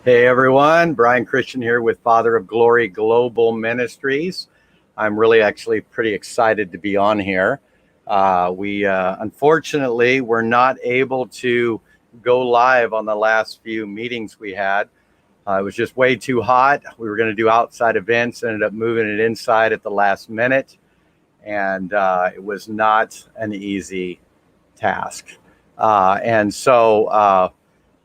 Hey everyone, Brian Christian here with Father of Glory Global Ministries. I'm really actually pretty excited to be on here. We unfortunately were not able to go live on the last few meetings we had. It was just way too hot. We were going to do outside events, ended up moving it inside at the last minute, and it was not an easy task.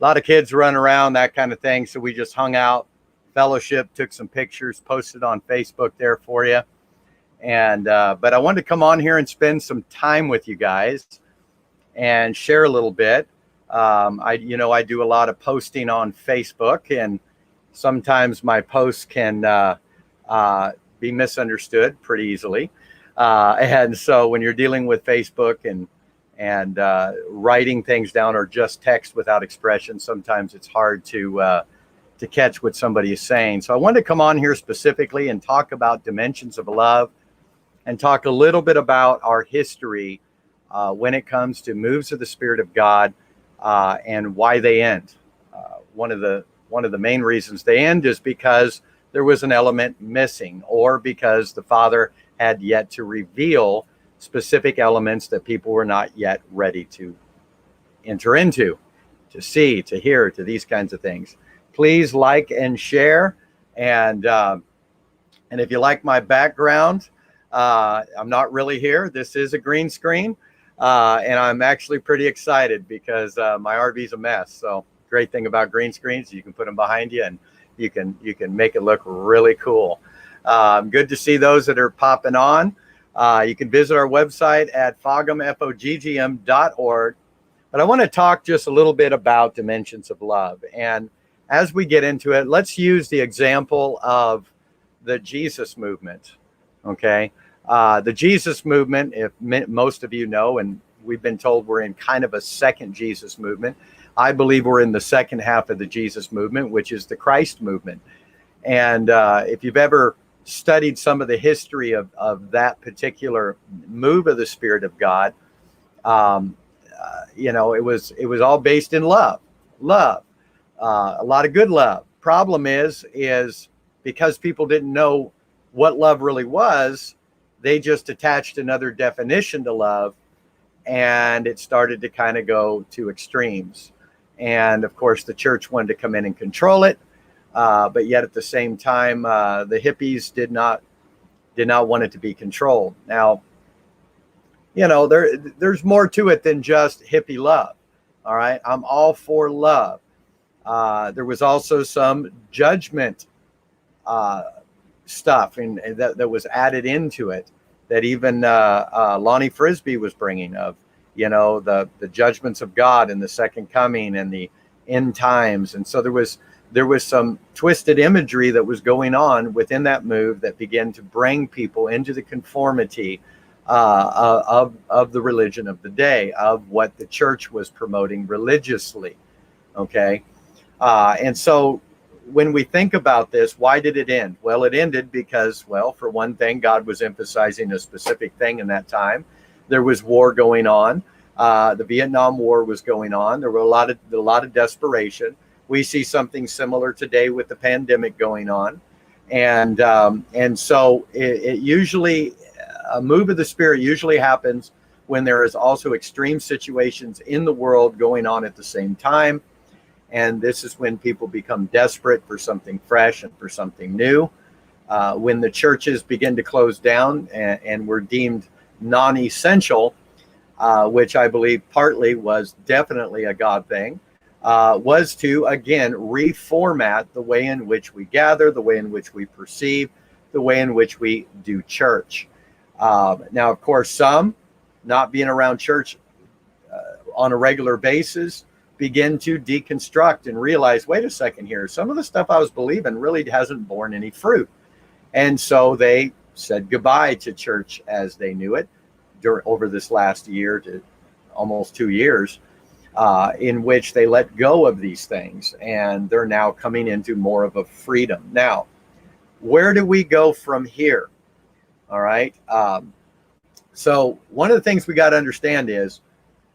A lot of kids run around, that kind of thing. So we just hung out, fellowship, took some pictures, posted on Facebook there for you. But I wanted to come on here and spend some time with you guys and share a little bit. I do a lot of posting on Facebook, and sometimes my posts can be misunderstood pretty easily. And so when you're dealing with Facebook and writing things down or just text without expression, sometimes it's hard to catch what somebody is saying. So I wanted to come on here specifically and talk about dimensions of love and talk a little bit about our history when it comes to moves of the Spirit of God and why they end. One of the main reasons they end is because there was an element missing, or because the Father had yet to reveal specific elements that people were not yet ready to enter into, to see, to hear, to these kinds of things. Please like and share. And if you like my background, I'm not really here. This is a green screen. And I'm actually pretty excited because my RV's a mess. So great thing about green screens, you can put them behind you and you can make it look really cool. Good to see those that are popping on. You can visit our website at foggm.org. But I want to talk just a little bit about dimensions of love. And as we get into it, let's use the example of the Jesus movement. Okay. The Jesus movement, if most of you know, and we've been told we're in kind of a second Jesus movement. I believe we're in the second half of the Jesus movement, which is the Christ movement. And if you've ever studied some of the history of that particular move of the Spirit of God, it was all based in love, a lot of good love. Problem is because people didn't know what love really was, they just attached another definition to love, and it started to kind of go to extremes. And of course, the church wanted to come in and control it. But yet at the same time, the hippies did not want it to be controlled. Now, there's more to it than just hippie love. All right. I'm all for love. There was also some judgment stuff that was added into it, that even Lonnie Frisbee was bringing of, the judgments of God and the second coming and the end times. And so there was some twisted imagery that was going on within that move that began to bring people into the conformity of the religion of the day, of what the church was promoting religiously. Okay. And so when we think about this, why did it end? Well, it ended because, for one thing, God was emphasizing a specific thing in that time. There was war going on. The Vietnam War was going on. There were a lot of desperation. We see something similar today with the pandemic going on. And so it usually, a move of the Spirit usually happens when there is also extreme situations in the world going on at the same time. And this is when people become desperate for something fresh and for something new. When the churches begin to close down and were deemed non-essential, which I believe partly was definitely a God thing, was to, again, reformat the way in which we gather, the way in which we perceive, the way in which we do church. Now, of course, some, not being around church on a regular basis, begin to deconstruct and realize, wait a second here, some of the stuff I was believing really hasn't borne any fruit. And so they said goodbye to church as they knew it over this last year to almost 2 years. In which they let go of these things, and they're now coming into more of a freedom. Now, where do we go from here? All right. So one of the things we got to understand is,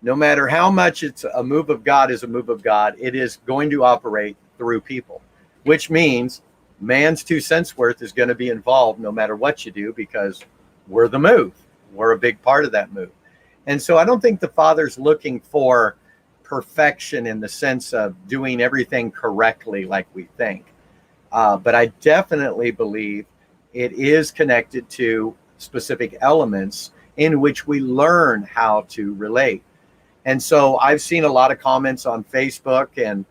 no matter how much it's a move of God is a move of God, it is going to operate through people. which means man's 2 cents worth is going to be involved no matter what you do, because we're the move. We're a big part of that move. And so I don't think the Father's looking for perfection in the sense of doing everything correctly like we think. But I definitely believe it is connected to specific elements in which we learn how to relate. And so I've seen a lot of comments on Facebook and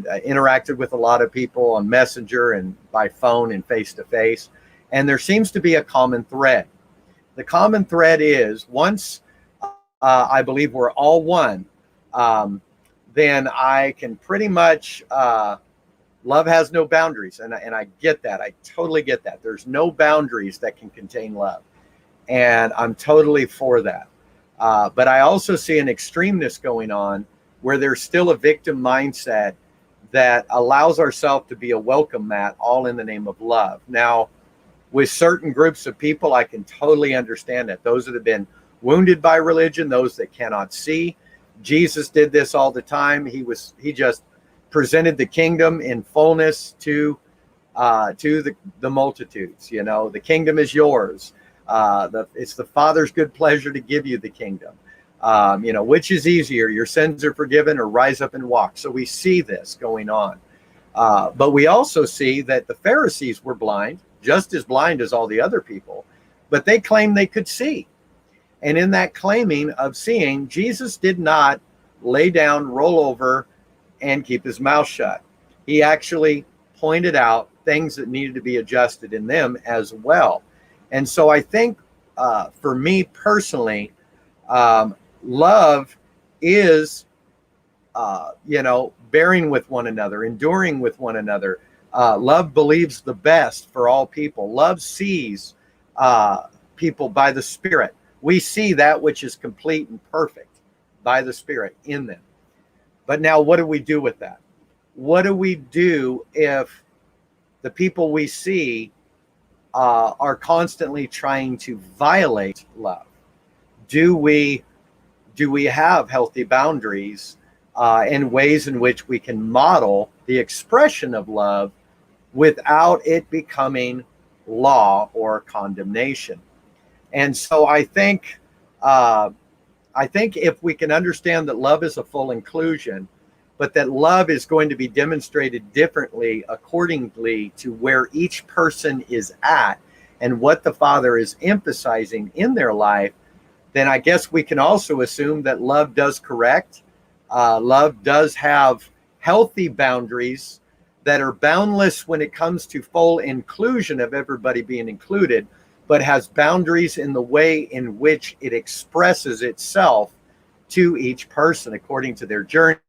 interacted with a lot of people on Messenger and by phone and face to face. And there seems to be a common thread. The common thread is once I believe we're all one, then I can pretty much, love has no boundaries. And I get that. I totally get that. There's no boundaries that can contain love. And I'm totally for that. But I also see an extremeness going on where there's still a victim mindset that allows ourselves to be a welcome mat, all in the name of love. Now, with certain groups of people, I can totally understand that. Those that have been wounded by religion, those that cannot see. Jesus did this all the time. He just presented the kingdom in fullness to the multitudes. You know, the kingdom is yours. It's the Father's good pleasure to give you the kingdom. You know, which is easier, your sins are forgiven or rise up and walk. So we see this going on. But we also see that the Pharisees were blind, just as blind as all the other people, but they claimed they could see. And in that claiming of seeing, Jesus did not lay down, roll over, and keep his mouth shut. He actually pointed out things that needed to be adjusted in them as well. And so I think for me personally, love is, bearing with one another, enduring with one another. Love believes the best for all people. Love sees people by the Spirit. We see that which is complete and perfect by the Spirit in them. But now what do we do with that? What do we do if the people we see are constantly trying to violate love? Do we have healthy boundaries and ways in which we can model the expression of love without it becoming law or condemnation? And so I think if we can understand that love is a full inclusion, but that love is going to be demonstrated differently accordingly to where each person is at and what the Father is emphasizing in their life, then I guess we can also assume that love does correct. Love does have healthy boundaries that are boundless when it comes to full inclusion of everybody being included, but has boundaries in the way in which it expresses itself to each person according to their journey,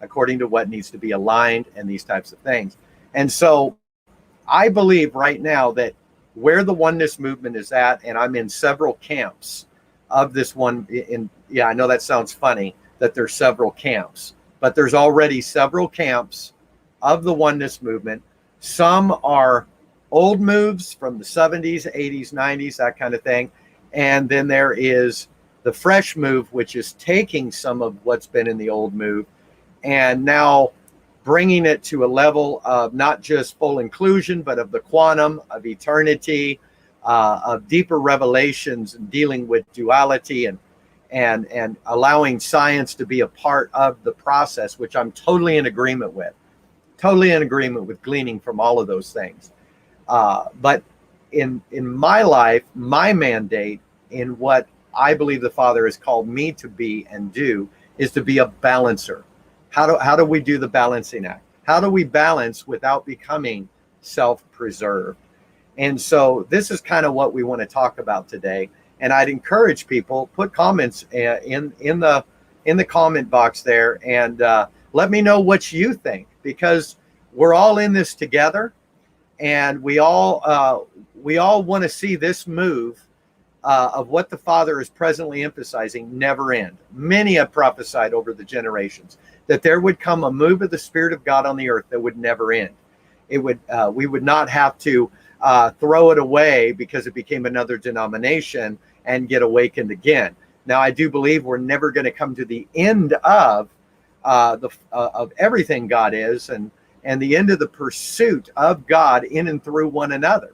according to what needs to be aligned, and these types of things. And so I believe right now that where the oneness movement is at, and I'm in several camps of this one, I know that sounds funny that there's several camps, but there's already several camps of the oneness movement. Some are old moves from the 70s, 80s, 90s, that kind of thing. And then there is the fresh move, which is taking some of what's been in the old move and now bringing it to a level of not just full inclusion, but of the quantum, of eternity, of deeper revelations and dealing with duality and allowing science to be a part of the process, which I'm totally in agreement with gleaning from all of those things. But in my life, my mandate in what I believe the Father has called me to be and do is to be a balancer. How do we do the balancing act? How do we balance without becoming self-preserved? And so this is kind of what we want to talk about today. And I'd encourage people, put comments in the comment box there and let me know what you think, because we're all in this together. And we all want to see this move of what the Father is presently emphasizing never end. Many have prophesied over the generations that there would come a move of the Spirit of God on the earth that would never end. We would not have to throw it away because it became another denomination and get awakened again. Now, I do believe we're never going to come to the end of everything God is, and the end of the pursuit of God in and through one another.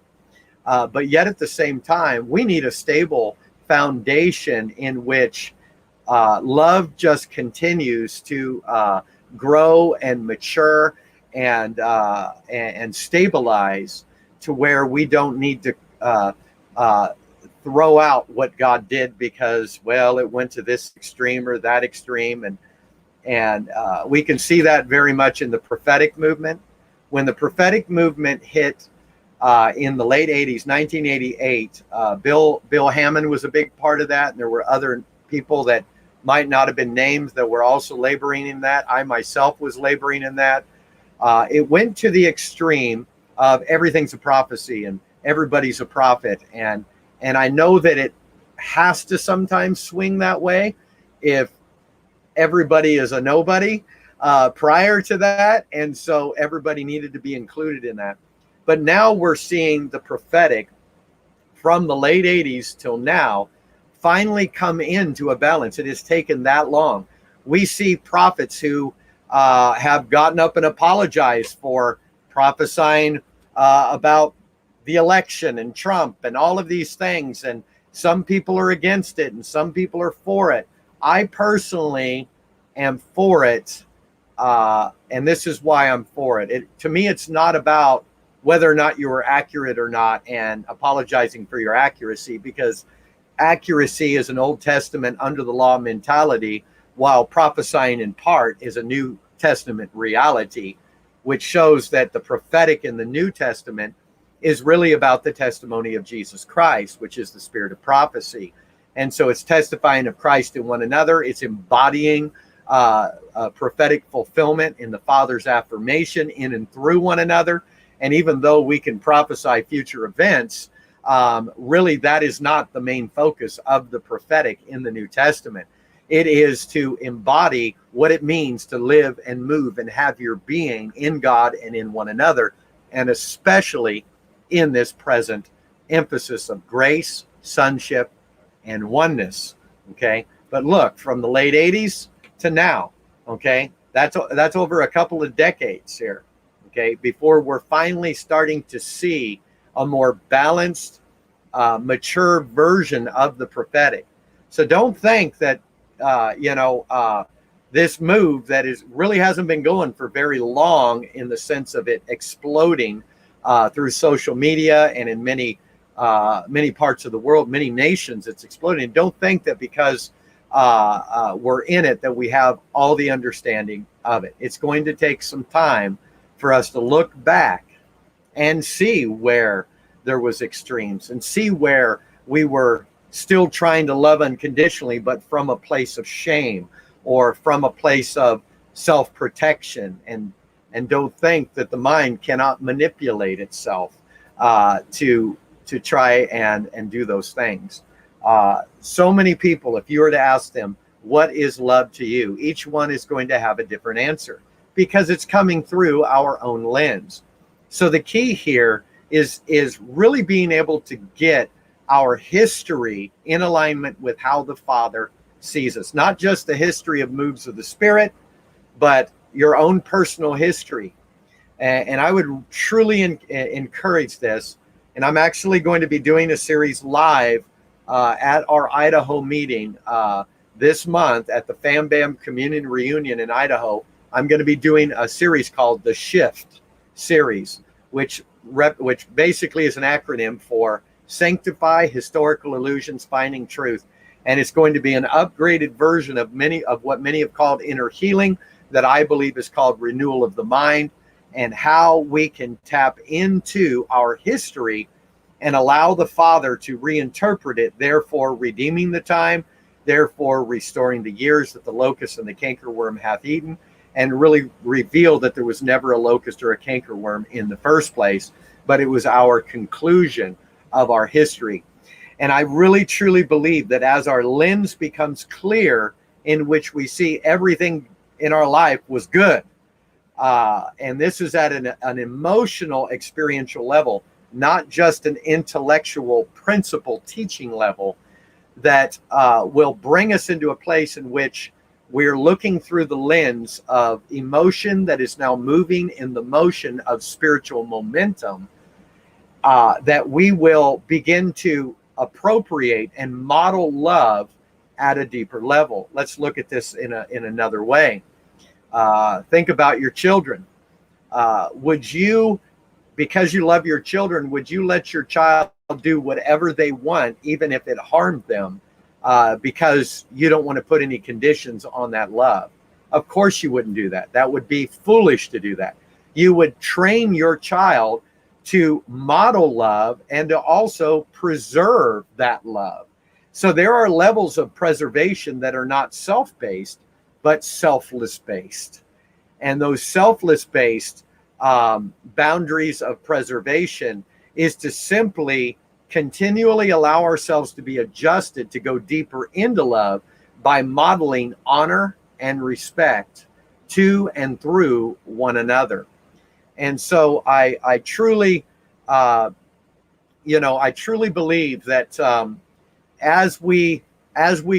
But yet at the same time, we need a stable foundation in which love just continues to grow and mature and stabilize to where we don't need to throw out what God did because, well, it went to this extreme or that extreme. And we can see that very much in the prophetic movement. When the prophetic movement hit in the late 80s, 1988, Bill Hammond was a big part of that. And there were other people that might not have been named that were also laboring in that. I myself was laboring in that. It went to the extreme of everything's a prophecy and everybody's a prophet. And I know that it has to sometimes swing that way if everybody is a nobody prior to that. And so everybody needed to be included in that. But now we're seeing the prophetic from the late 80s till now finally come into a balance. It has taken that long. We see prophets who have gotten up and apologized for prophesying about the election and Trump and all of these things. And some people are against it and some people are for it. I personally am for it. And this is why I'm for it. To me, it's not about whether or not you were accurate or not and apologizing for your accuracy, because accuracy is an Old Testament under the law mentality, while prophesying in part is a New Testament reality, which shows that the prophetic in the New Testament is really about the testimony of Jesus Christ, which is the spirit of prophecy. And so it's testifying of Christ in one another. It's embodying prophetic fulfillment in the Father's affirmation in and through one another. And even though we can prophesy future events, really that is not the main focus of the prophetic in the New Testament. It is to embody what it means to live and move and have your being in God and in one another, and especially in this present emphasis of grace, sonship, and oneness. Okay, but look, from the late 80s to now, okay, that's over a couple of decades here. Okay, before we're finally starting to see a more balanced, mature version of the prophetic. So don't think that this move that is really hasn't been going for very long in the sense of it exploding through social media and in many parts of the world, many nations, it's exploding. Don't think that because we're in it that we have all the understanding of it. It's going to take some time for us to look back and see where there was extremes and see where we were still trying to love unconditionally, but from a place of shame or from a place of self-protection. And don't think that the mind cannot manipulate itself to try and do those things. So many people, if you were to ask them, what is love to you? Each one is going to have a different answer because it's coming through our own lens. So the key here is really being able to get our history in alignment with how the Father sees us, not just the history of moves of the Spirit, but your own personal history. And I would truly encourage this. And I'm actually going to be doing a series live at our Idaho meeting this month at the Fam Bam Communion Reunion in Idaho. I'm going to be doing a series called the Shift series, which basically is an acronym for Sanctify Historical Illusions, Finding Truth. And it's going to be an upgraded version of what many have called inner healing, that I believe is called renewal of the mind, and how we can tap into our history and allow the Father to reinterpret it, therefore redeeming the time, therefore restoring the years that the locust and the cankerworm hath eaten, and really reveal that there was never a locust or a cankerworm in the first place, but it was our conclusion of our history. And I really truly believe that as our lens becomes clear, in which we see everything in our life was good, and this is at an emotional experiential level, not just an intellectual principle teaching level, that will bring us into a place in which we're looking through the lens of emotion that is now moving in the motion of spiritual momentum, that we will begin to appropriate and model love at a deeper level. Let's look at this in another way. Think about your children. Would you, because you love your children, would you let your child do whatever they want, even if it harmed them, because you don't want to put any conditions on that love? Of course you wouldn't do that. That would be foolish to do that. You would train your child to model love and to also preserve that love. So there are levels of preservation that are not self-based, but selfless-based. And those selfless-based boundaries of preservation is to simply continually allow ourselves to be adjusted to go deeper into love by modeling honor and respect to and through one another. And so I truly, I truly believe that as we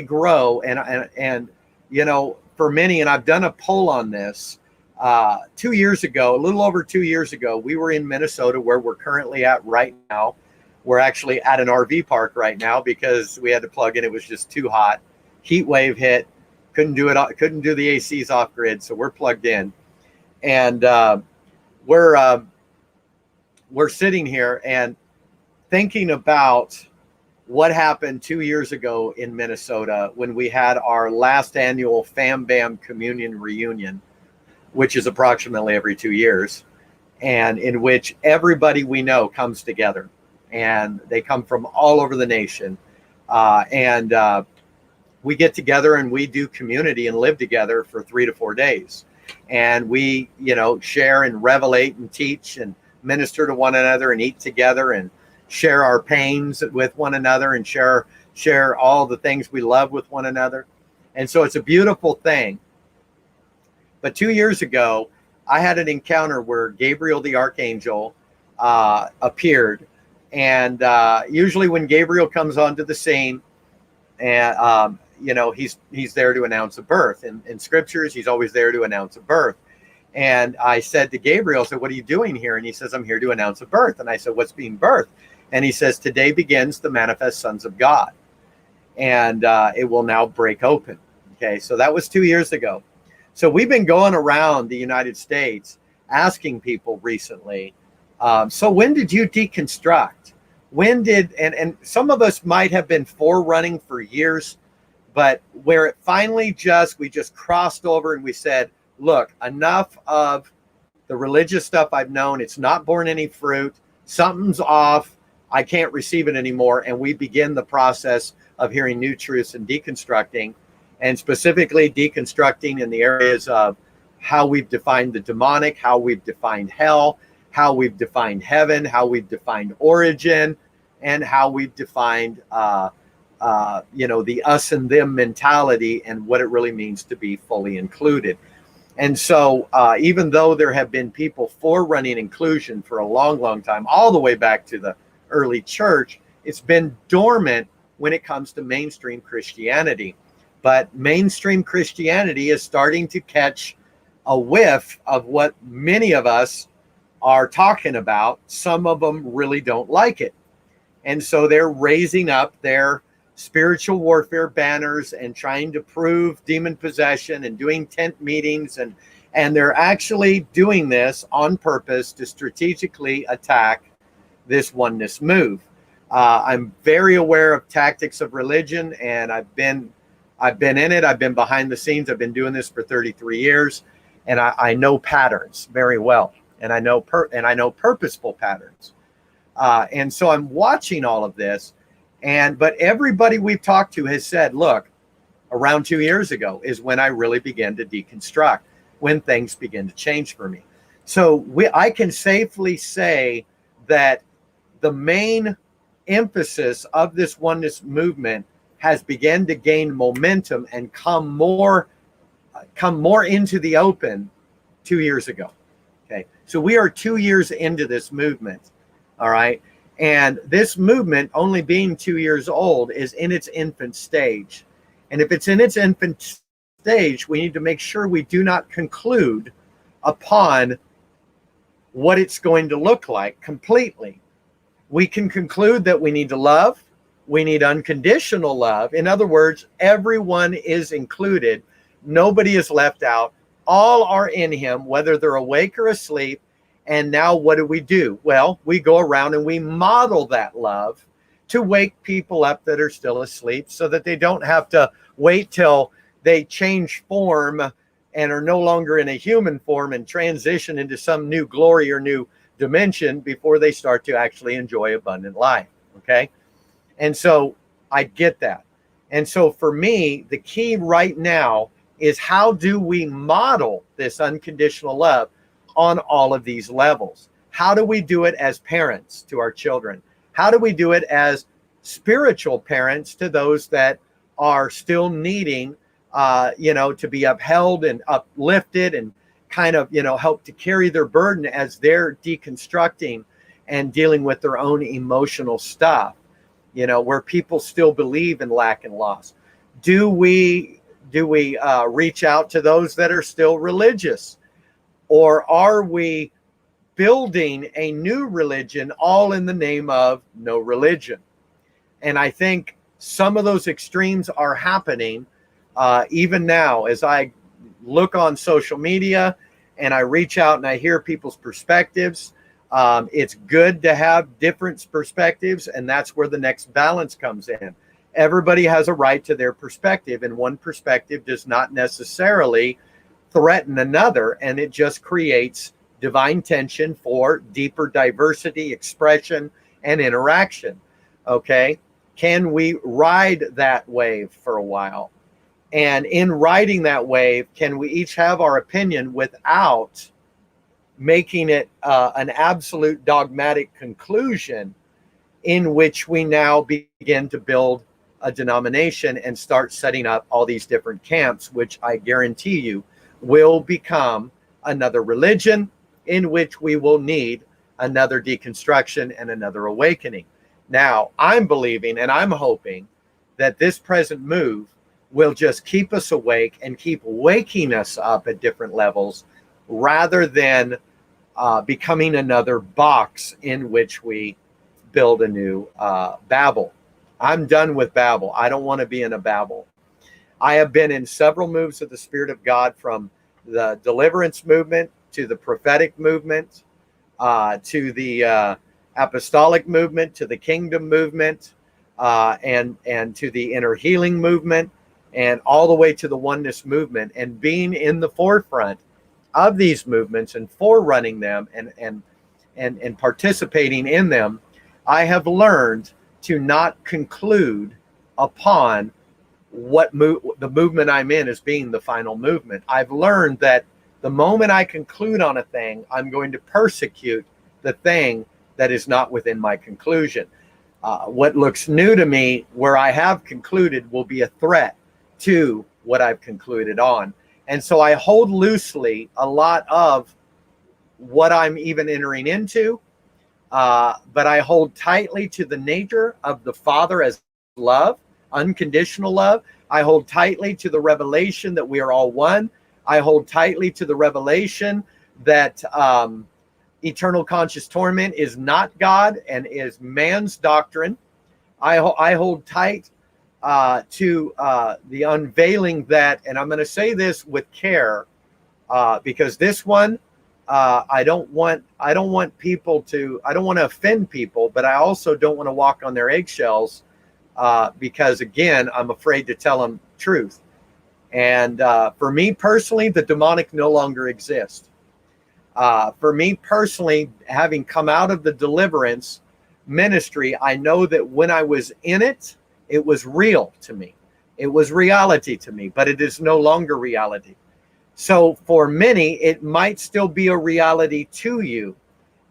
grow, and for many, and I've done a poll on this 2 years ago, a little over 2 years ago, we were in Minnesota, where we're currently at right now. We're actually at an RV park right now because we had to plug in. It was just too hot. Heat wave hit. Couldn't do the ACs off grid, so we're plugged in, and we're sitting here and thinking about what happened 2 years ago in Minnesota when we had our last annual Fam Bam Communion reunion, which is approximately every 2 years, and in which everybody we know comes together, and they come from all over the nation, and we get together and we do community and live together for 3 to 4 days. And we, share and revelate and teach and minister to one another and eat together and share our pains with one another and share all the things we love with one another. And so it's a beautiful thing. But 2 years ago, I had an encounter where Gabriel the Archangel appeared. And usually when Gabriel comes onto the scene, and he's there to announce a birth. In scriptures, he's always there to announce a birth. And I said to Gabriel, I said, "What are you doing here?" And he says, "I'm here to announce a birth." And I said, "What's being birthed?" And he says, "Today begins the manifest sons of God, and it will now break open." Okay, so that was 2 years ago. So we've been going around the United States asking people recently, so when did you deconstruct? When did, and some of us might have been forerunning for years, but where it finally we just crossed over and we said, look, enough of the religious stuff I've known. It's not borne any fruit. Something's off. I can't receive it anymore. And we begin the process of hearing new truths and deconstructing, and specifically deconstructing in the areas of how we've defined the demonic, how we've defined hell, how we've defined heaven, how we've defined origin, and how we've defined the us and them mentality and what it really means to be fully included. And so even though there have been people forerunning inclusion for a long, long time, all the way back to the early church, it's been dormant when it comes to mainstream Christianity. But mainstream Christianity is starting to catch a whiff of what many of us are talking about. Some of them really don't like it. And so they're raising up their spiritual warfare banners and trying to prove demon possession and doing tent meetings. And they're actually doing this on purpose to strategically attack this oneness move. I'm very aware of tactics of religion, and I've been in it. I've been behind the scenes. I've been doing this for 33 years, and I know patterns very well, and I know purposeful patterns. And so I'm watching all of this, but everybody we've talked to has said, look, around 2 years ago is when I really began to deconstruct, when things begin to change for me. So I can safely say that the main emphasis of this oneness movement has begun to gain momentum and come more into the open 2 years ago. Okay, so we are 2 years into this movement. All right. And this movement, only being 2 years old, is in its infant stage. And if it's in its infant stage, we need to make sure we do not conclude upon what it's going to look like completely. We can conclude that we need to love. We need unconditional love. In other words, everyone is included. Nobody is left out. All are in him, whether they're awake or asleep. And now what do? Well, we go around and we model that love to wake people up that are still asleep so that they don't have to wait till they change form and are no longer in a human form and transition into some new glory or new dimension before they start to actually enjoy abundant life. Okay. And so I get that. And so for me, the key right now is, how do we model this unconditional love on all of these levels? How do we do it as parents to our children? How do we do it as spiritual parents to those that are still needing, to be upheld and uplifted and kind of, help to carry their burden as they're deconstructing and dealing with their own emotional stuff, where people still believe in lack and loss? Do we reach out to those that are still religious? Or are we building a new religion all in the name of no religion? And I think some of those extremes are happening even now as I look on social media and I reach out and I hear people's perspectives. It's good to have different perspectives, and that's where the next balance comes in. Everybody has a right to their perspective, and one perspective does not necessarily threaten another, and it just creates divine tension for deeper diversity, expression, and interaction. Okay, can we ride that wave for a while? And in riding that wave, can we each have our opinion without making it an absolute dogmatic conclusion in which we now begin to build a denomination and start setting up all these different camps, which I guarantee you will become another religion in which we will need another deconstruction and another awakening. Now, I'm believing and I'm hoping that this present move will just keep us awake and keep waking us up at different levels, rather than becoming another box in which we build a new Babel. I'm done with Babel. I don't want to be in a Babel. I have been in several moves of the Spirit of God, from the deliverance movement to the prophetic movement, to the apostolic movement, to the kingdom movement, and to the inner healing movement, and all the way to the oneness movement. And being in the forefront of these movements and forerunning them and participating in them, I have learned to not conclude upon what the movement I'm in as being the final movement. I've learned that the moment I conclude on a thing, I'm going to persecute the thing that is not within my conclusion. What looks new to me, where I have concluded, will be a threat to what I've concluded on. And so I hold loosely a lot of what I'm even entering into, but I hold tightly to the nature of the Father as love, unconditional love. I hold tightly to the revelation that we are all one. I hold tightly to the revelation that eternal conscious torment is not God and is man's doctrine. I hold tight to the unveiling that, and I'm going to say this with care, because this one, I don't want people to, I don't want to offend people, but I also don't want to walk on their eggshells, because again, I'm afraid to tell them truth. And for me personally, the demonic no longer exists. For me personally, having come out of the deliverance ministry, I know that when I was in it, it was real to me. It was reality to me, but it is no longer reality. So for many, it might still be a reality to you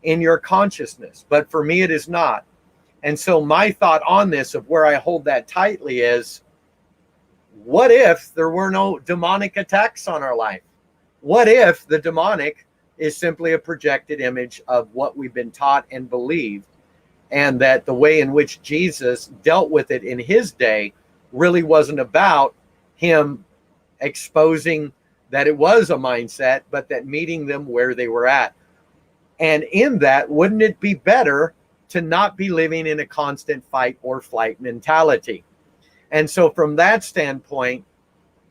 in your consciousness, but for me, it is not. And so my thought on this, of where I hold that tightly, is, what if there were no demonic attacks on our life? What if the demonic is simply a projected image of what we've been taught and believed, and that the way in which Jesus dealt with it in his day really wasn't about him exposing that it was a mindset, but that meeting them where they were at. And in that, wouldn't it be better to not be living in a constant fight or flight mentality? And so from that standpoint,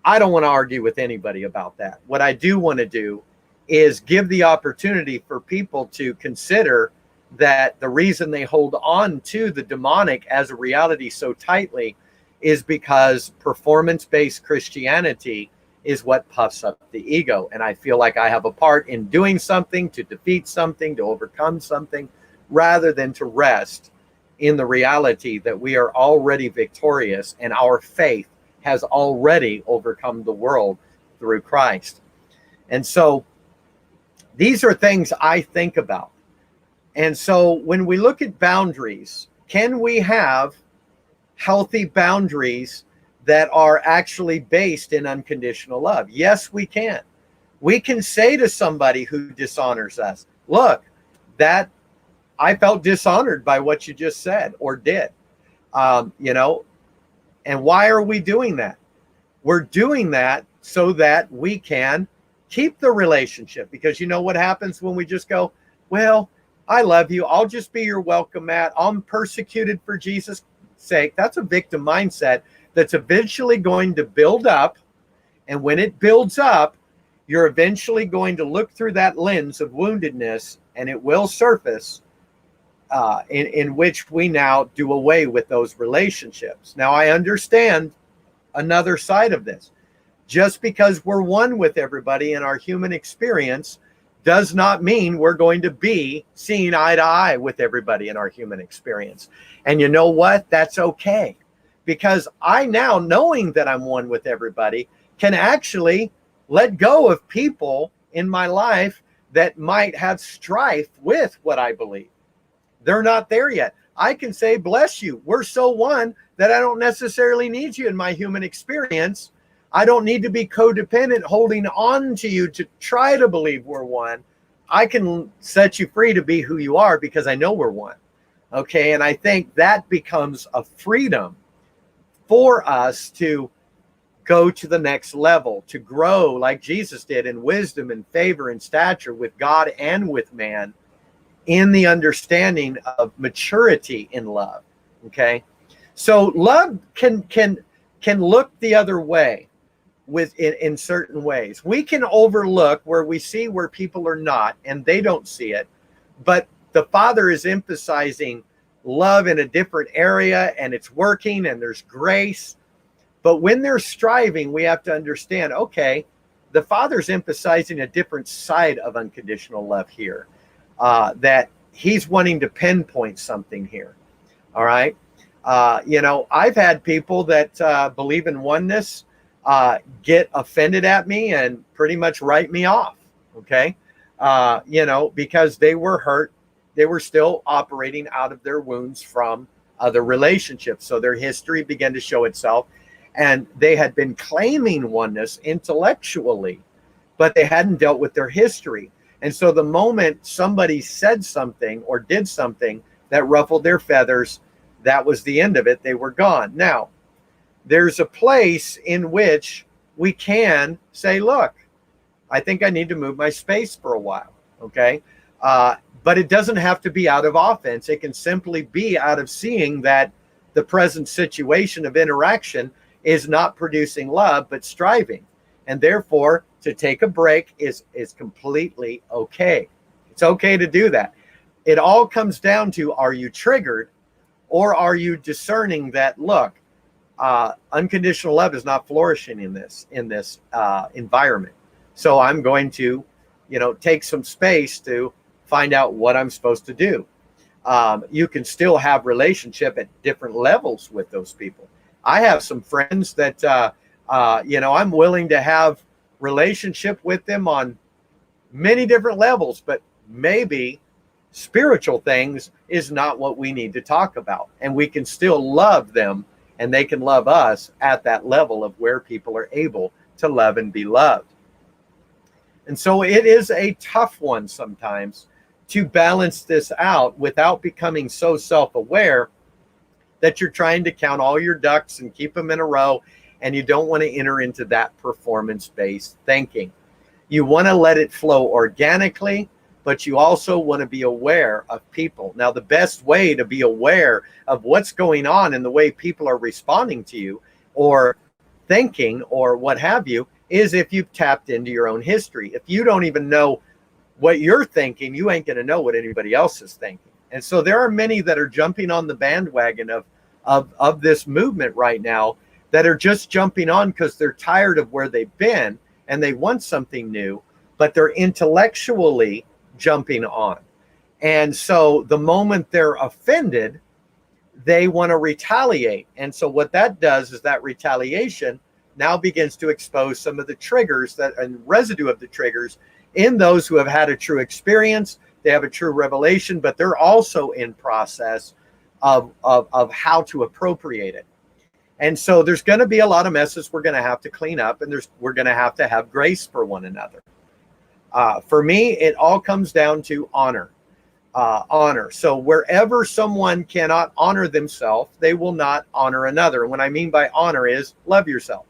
I don't want to argue with anybody about that. What I do want to do is give the opportunity for people to consider that the reason they hold on to the demonic as a reality so tightly is because performance-based Christianity is what puffs up the ego. And I feel like I have a part in doing something to defeat something, to overcome something, rather than to rest in the reality that we are already victorious and our faith has already overcome the world through Christ. And so these are things I think about. And so when we look at boundaries, can we have healthy boundaries that are actually based in unconditional love? Yes, we can. We can say to somebody who dishonors us, look, that I felt dishonored by what you just said or did. And why are we doing that? We're doing that so that we can keep the relationship, because you know what happens when we just go, well, I love you, I'll just be your welcome mat, I'm persecuted for Jesus' sake. That's a victim mindset that's eventually going to build up. And when it builds up, you're eventually going to look through that lens of woundedness, and it will surface in which we now do away with those relationships. Now, I understand another side of this. Just because we're one with everybody in our human experience does not mean we're going to be seeing eye to eye with everybody in our human experience. And you know what? That's okay. Because I now, knowing that I'm one with everybody, can actually let go of people in my life that might have strife with what I believe. They're not there yet. I can say, bless you, we're so one that I don't necessarily need you in my human experience. I don't need to be codependent, holding on to you to try to believe we're one. I can set you free to be who you are because I know we're one. Okay, and I think that becomes a freedom for us to go to the next level, to grow like Jesus did in wisdom and favor and stature with God and with man, in the understanding of maturity in love. Okay, so love can look the other way in certain ways. We can overlook where we see where people are not and they don't see it, but the Father is emphasizing love in a different area, and it's working, and there's grace. But when they're striving, we have to understand, okay, the Father's emphasizing a different side of unconditional love here, that he's wanting to pinpoint something here. All right. I've had people that believe in oneness get offended at me and pretty much write me off. Okay. Because they were hurt. They were still operating out of their wounds from other relationships. So their history began to show itself, and they had been claiming oneness intellectually, but they hadn't dealt with their history. And so the moment somebody said something or did something that ruffled their feathers, that was the end of it. They were gone. Now, there's a place in which we can say, look, I think I need to move my space for a while. Okay. But it doesn't have to be out of offense. It can simply be out of seeing that the present situation of interaction is not producing love, but striving. And therefore, to take a break is completely okay. It's okay to do that. It all comes down to, are you triggered, or are you discerning that, look, unconditional love is not flourishing in this environment. So I'm going to, take some space to find out what I'm supposed to do. You can still have relationship at different levels with those people. I have some friends that, I'm willing to have relationship with them on many different levels, but maybe spiritual things is not what we need to talk about. And we can still love them, and they can love us at that level of where people are able to love and be loved. And so it is a tough one sometimes to balance this out without becoming so self-aware that you're trying to count all your ducks and keep them in a row and you don't want to enter into that performance-based thinking. You want to let it flow organically, but you also want to be aware of people. Now, the best way to be aware of what's going on and the way people are responding to you or thinking or what have you is if you've tapped into your own history. If you don't even know what you're thinking, you ain't going to know what anybody else is thinking. And so there are many that are jumping on the bandwagon of this movement right now that are just jumping on because they're tired of where they've been and they want something new, but they're intellectually jumping on. And so the moment they're offended, they want to retaliate. And so what that does is that retaliation now begins to expose some of the triggers that and residue of the triggers in those who have had a true experience. They have a true revelation, but they're also in process of how to appropriate it. And so there's going to be a lot of messes we're going to have to clean up, and we're going to have grace for one another. For me, it all comes down to honor. Honor. So wherever someone cannot honor themselves, they will not honor another. And what I mean by honor is love yourself.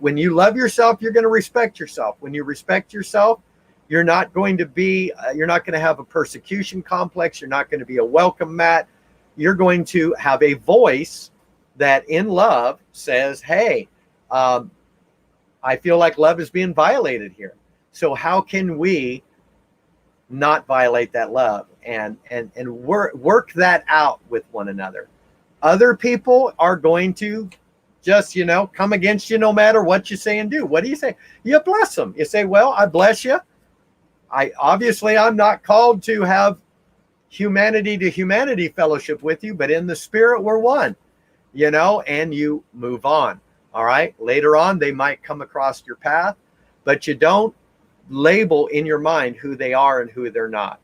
When you love yourself, you're going to respect yourself. When you respect yourself, you're not going to have a persecution complex. You're not going to be a welcome mat. You're going to have a voice that in love says, hey, I feel like love is being violated here. So how can we not violate that love and work that out with one another? Other people are going to just, come against you no matter what you say and do. What do you say? You bless them. You say, well, I bless you. I'm not called to have humanity to humanity fellowship with you, but in the spirit we're one, and you move on. All right. Later on, they might come across your path, but you don't label in your mind who they are and who they're not.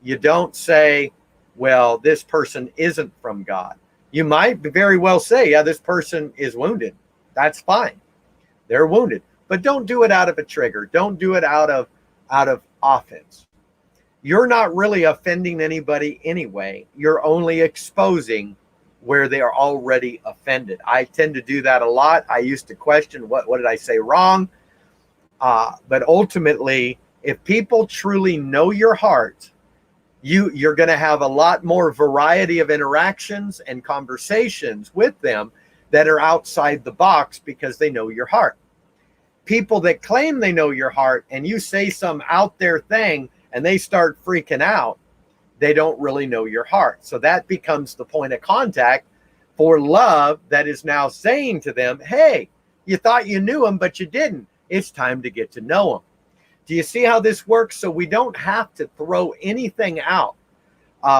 You don't say, well, this person isn't from God. You might very well say, yeah, this person is wounded. That's fine. They're wounded, but don't do it out of a trigger. Don't do it out of offense. You're not really offending anybody anyway. You're only exposing where they are already offended. I tend to do that a lot. I used to question what did I say wrong? But ultimately, if people truly know your heart, you're going to have a lot more variety of interactions and conversations with them that are outside the box because they know your heart. People that claim they know your heart and you say some out there thing and they start freaking out, they don't really know your heart. So that becomes the point of contact for love that is now saying to them, hey, you thought you knew them, but you didn't. It's time to get to know them. Do you see how this works? So we don't have to throw anything out.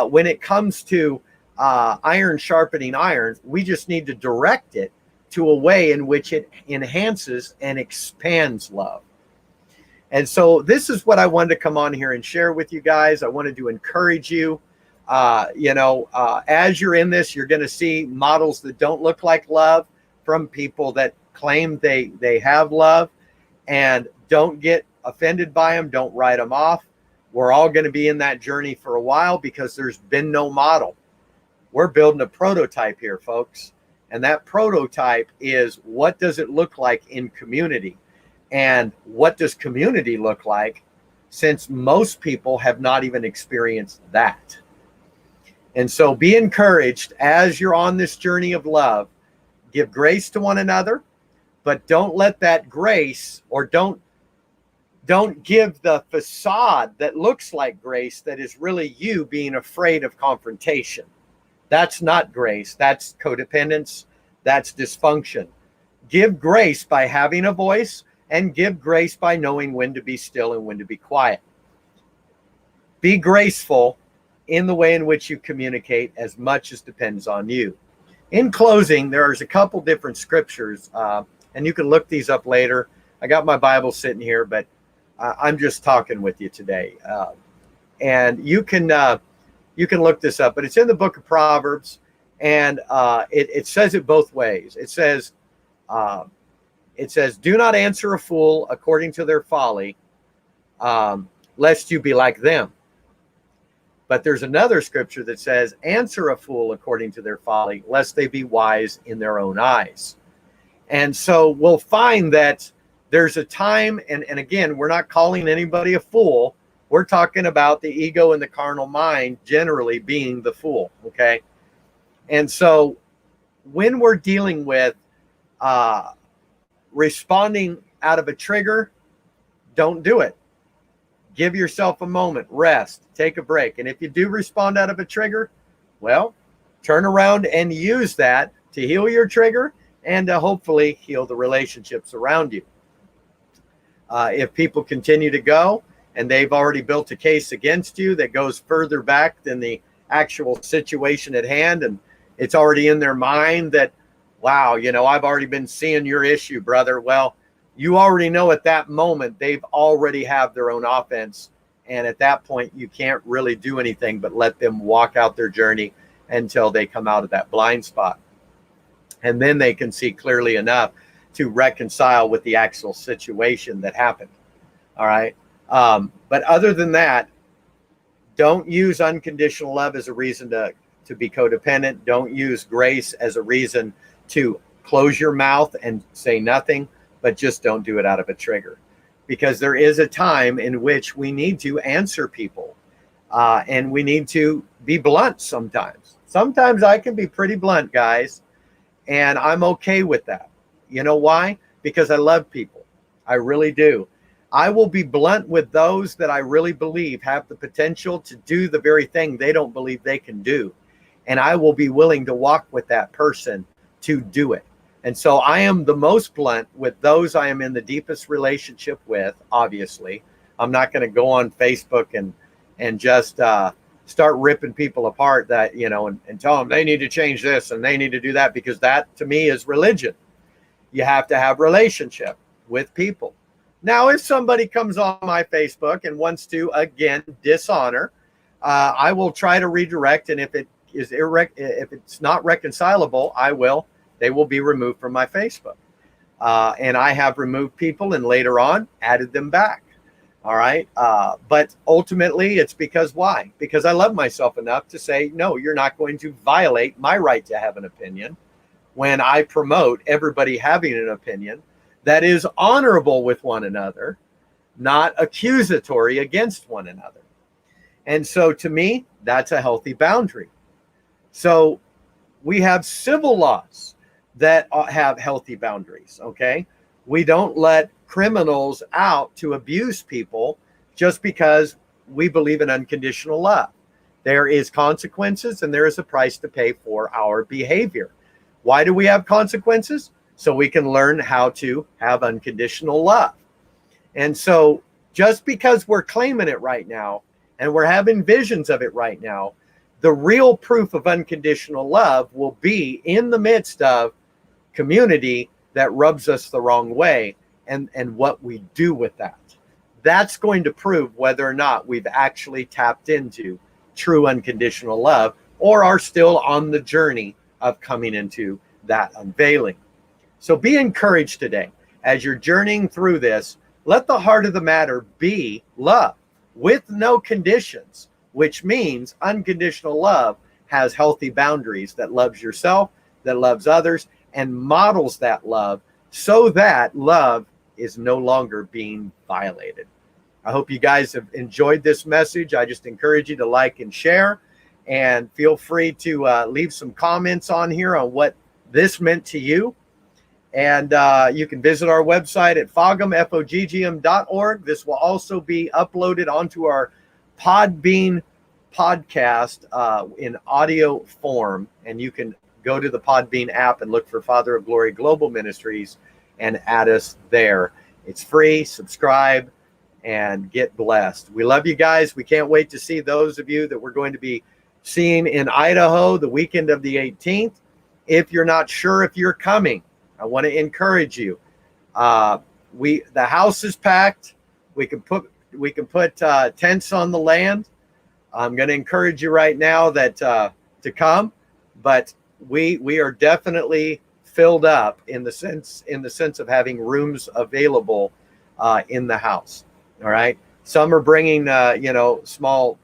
When it comes to iron sharpening iron, we just need to direct it to a way in which it enhances and expands love. And so this is what I wanted to come on here and share with you guys. I wanted to encourage you. As you're in this, you're going to see models that don't look like love from people that claim they have love, and don't get offended by them. Don't write them off. We're all going to be in that journey for a while because there's been no model. We're building a prototype here, folks. And that prototype is, what does it look like in community? And what does community look like, since most people have not even experienced that? And so be encouraged as you're on this journey of love. Give grace to one another, but don't let that grace, or don't give the facade that looks like grace that is really you being afraid of confrontation. That's not grace. That's codependence. That's dysfunction. Give grace by having a voice, and give grace by knowing when to be still and when to be quiet. Be graceful in the way in which you communicate as much as depends on you. In closing, there's a couple different scriptures, and you can look these up later. I got my Bible sitting here, but I'm just talking with you today. And you can look this up, but it's in the book of Proverbs, and it says it both ways. It says, do not answer a fool according to their folly, lest you be like them. But there's another scripture that says, answer a fool according to their folly, lest they be wise in their own eyes. And so we'll find that there's a time, and again, we're not calling anybody a fool. We're talking about the ego and the carnal mind generally being the fool, okay? And so when we're dealing with responding out of a trigger, don't do it. Give yourself a moment, rest, take a break. And if you do respond out of a trigger, well, turn around and use that to heal your trigger and to hopefully heal the relationships around you. If people continue to go and they've already built a case against you that goes further back than the actual situation at hand, and it's already in their mind that, wow, I've already been seeing your issue, brother. Well, you already know at that moment they've already have their own offense. And at that point, you can't really do anything but let them walk out their journey until they come out of that blind spot. And then they can see clearly enough to reconcile with the actual situation that happened. All right. But other than that, don't use unconditional love as a reason to be codependent. Don't use grace as a reason to close your mouth and say nothing, but just don't do it out of a trigger, because there is a time in which we need to answer people, and we need to be blunt sometimes. Sometimes I can be pretty blunt, guys, and I'm okay with that. You know why? Because I love people. I really do. I will be blunt with those that I really believe have the potential to do the very thing they don't believe they can do. And I will be willing to walk with that person to do it. And so I am the most blunt with those I am in the deepest relationship with, obviously. I'm not going to go on Facebook and just start ripping people apart that, and tell them they need to change this and they need to do that, because that to me is religion. You have to have relationship with people. Now, if somebody comes on my Facebook and wants to, again, dishonor, I will try to redirect. And if it's not reconcilable, they will be removed from my Facebook. And I have removed people and later on added them back. All right. But ultimately, it's because why? Because I love myself enough to say, no, you're not going to violate my right to have an opinion when I promote everybody having an opinion that is honorable with one another, not accusatory against one another. And so to me, that's a healthy boundary. So we have civil laws that have healthy boundaries, okay? We don't let criminals out to abuse people just because we believe in unconditional love. There is consequences and there is a price to pay for our behavior. Why do we have consequences? So we can learn how to have unconditional love. And so just because we're claiming it right now and we're having visions of it right now, the real proof of unconditional love will be in the midst of community that rubs us the wrong way, and what we do with that. That's going to prove whether or not we've actually tapped into true unconditional love or are still on the journey of coming into that unveiling. So be encouraged today as you're journeying through this. Let the heart of the matter be love with no conditions, which means unconditional love has healthy boundaries, that loves yourself, that loves others, and models that love so that love is no longer being violated. I hope you guys have enjoyed this message. I just encourage you to like and share, and feel free to leave some comments on here on what this meant to you. And you can visit our website at foggm.org. This will also be uploaded onto our Podbean podcast in audio form. And you can go to the Podbean app and look for Father of Glory Global Ministries and add us there. It's free. Subscribe and get blessed. We love you guys. We can't wait to see those of you that we're going to be seeing in Idaho the weekend of the 18th. If you're not sure if you're coming, I want to encourage you. The house is packed. We can put tents on the land. I'm going to encourage you right now that to come, but we are definitely filled up in the sense of having rooms available in the house. All right. Some are bringing small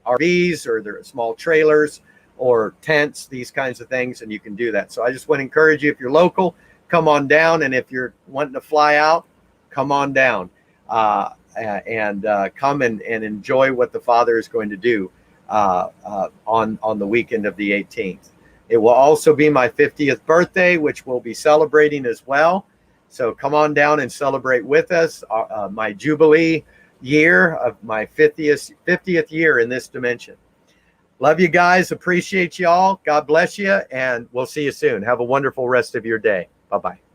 RVs or they're small trailers or tents, these kinds of things, and you can do that. So I just want to encourage you, if you're local, come on down. And if you're wanting to fly out, come on down and come and enjoy what the Father is going to do on the weekend of the 18th. It will also be my 50th birthday, which we'll be celebrating as well. So come on down and celebrate with us. My Jubilee year of my 50th year in this dimension. Love you guys. Appreciate you all. God bless you. And we'll see you soon. Have a wonderful rest of your day. Bye-bye.